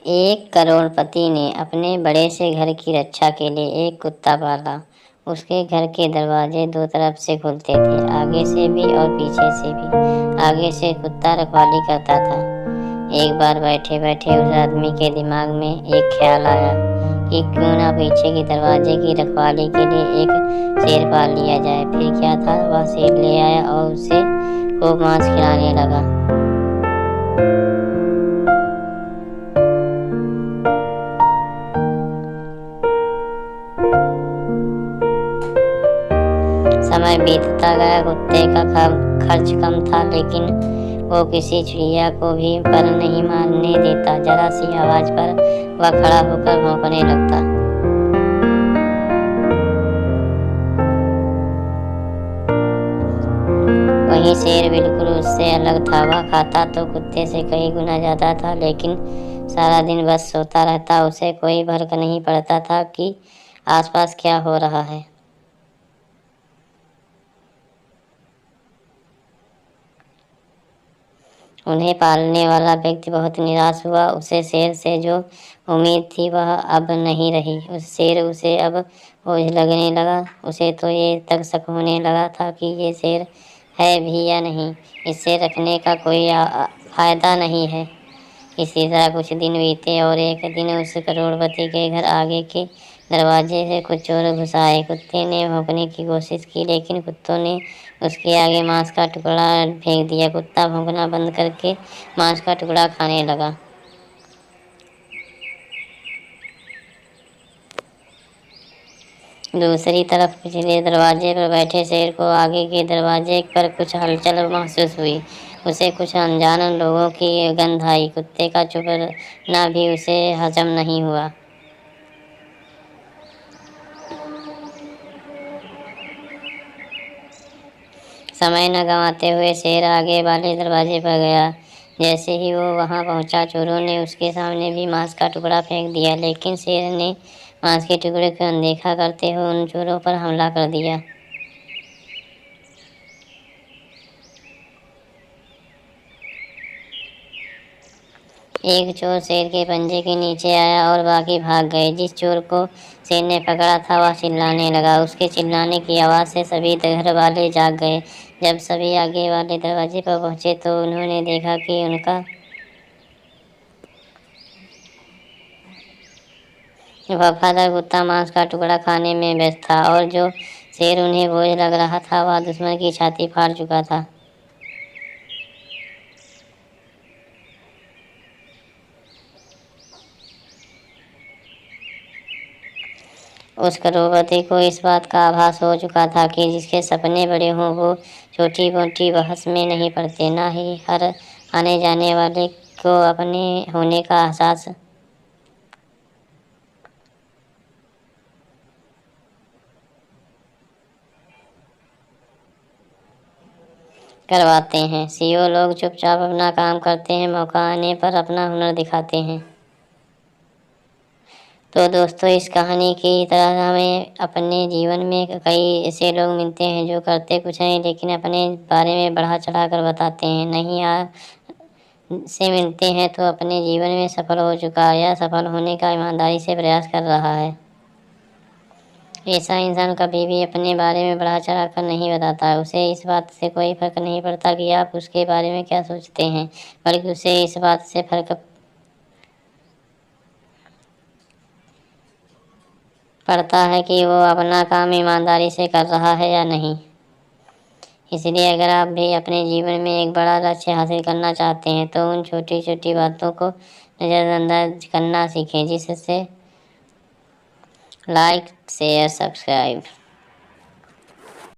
एक करोड़पति ने अपने बड़े से घर की रक्षा के लिए एक कुत्ता पाला। उसके घर के दरवाजे दो तरफ से खुलते थे, आगे से भी और पीछे से भी। आगे से कुत्ता रखवाली करता था। एक बार बैठे बैठे उस आदमी के दिमाग में एक ख्याल आया कि क्यों ना पीछे के दरवाजे की रखवाली के लिए एक शेर पाल लिया जाए। फिर क्या था, वह शेर ले आया और उसे खूब मांस खिलाने लगा। समय बीतता गया। कुत्ते का खर्च कम था, लेकिन वो किसी चिड़िया को भी पर नहीं मारने देता। जरा सी आवाज पर वह खड़ा होकर भौंकने लगता। वहीं शेर बिल्कुल उससे अलग था। वह खाता तो कुत्ते से कई गुना ज्यादा था, लेकिन सारा दिन बस सोता रहता। उसे कोई फर्क नहीं पड़ता था कि आसपास क्या हो रहा है। उन्हें पालने वाला व्यक्ति बहुत निराश हुआ। उसे शेर से जो उम्मीद थी वह अब नहीं रही। शेर उसे अब बोझ लगने लगा। उसे तो ये तक शक होने लगा था कि ये शेर है भी या नहीं, इसे रखने का कोई फायदा नहीं है। इसी तरह कुछ दिन बीते और एक दिन उस करोड़पति के घर आगे के दरवाजे से कुछ चोर घुस आए। कुत्ते ने भौंकने की कोशिश की, लेकिन कुत्तों ने उसके आगे मांस का टुकड़ा फेंक दिया। कुत्ता भौंकना बंद करके मांस का टुकड़ा खाने लगा। दूसरी तरफ पिछले दरवाजे पर बैठे शेर को आगे के दरवाजे पर कुछ हलचल महसूस हुई। उसे कुछ अनजान लोगों की गंध आई। कुत्ते का चुप रहना भी उसे हजम नहीं हुआ। समय न गंवाते हुए शेर आगे वाले दरवाजे पर गया। जैसे ही वो वहां पहुंचा, चोरों ने उसके सामने भी मांस का टुकड़ा फेंक दिया, लेकिन शेर ने मांस के टुकड़े को अनदेखा करते हुए उन चोरों पर हमला कर दिया। एक चोर शेर के पंजे के नीचे आया और बाकी भाग गए। जिस चोर को शेर ने पकड़ा था वह चिल्लाने लगा। उसके चिल्लाने की आवाज से सभी घर वाले जाग गए। जब सभी आगे वाले दरवाजे पर पहुंचे तो उन्होंने देखा कि उनका वफादार कुत्ता मांस का टुकड़ा खाने में व्यस्त था, और जो शेर उन्हें बोझ लग रहा था वह दुश्मन की छाती फाड़ चुका था। उस करोड़पति को इस बात का आभास हो चुका था कि जिसके सपने बड़े हों वो छोटी मोटी बहस में नहीं पड़ते, ना ही हर आने जाने वाले को अपने होने का एहसास करवाते हैं। सीईओ लोग चुपचाप अपना काम करते हैं, मौका आने पर अपना हुनर दिखाते हैं। तो दोस्तों, इस कहानी की तरह हमें अपने जीवन में कई ऐसे लोग मिलते हैं जो करते कुछ नहीं लेकिन अपने बारे में बढ़ा चढ़ा कर बताते हैं। नहीं से मिलते हैं तो अपने जीवन में सफल हो चुका है या सफल होने का ईमानदारी से प्रयास कर रहा है। ऐसा इंसान कभी भी अपने बारे में बढ़ा चढ़ा कर नहीं बताता है। उसे इस बात से कोई फर्क नहीं पड़ता कि आप उसके बारे में क्या सोचते हैं, बल्कि उसे इस बात से फर्क पड़ता है कि वो अपना काम ईमानदारी से कर रहा है या नहीं। इसलिए अगर आप भी अपने जीवन में एक बड़ा लक्ष्य हासिल करना चाहते हैं तो उन छोटी छोटी बातों को नज़रअंदाज करना सीखें। जिससे लाइक, शेयर, सब्सक्राइब।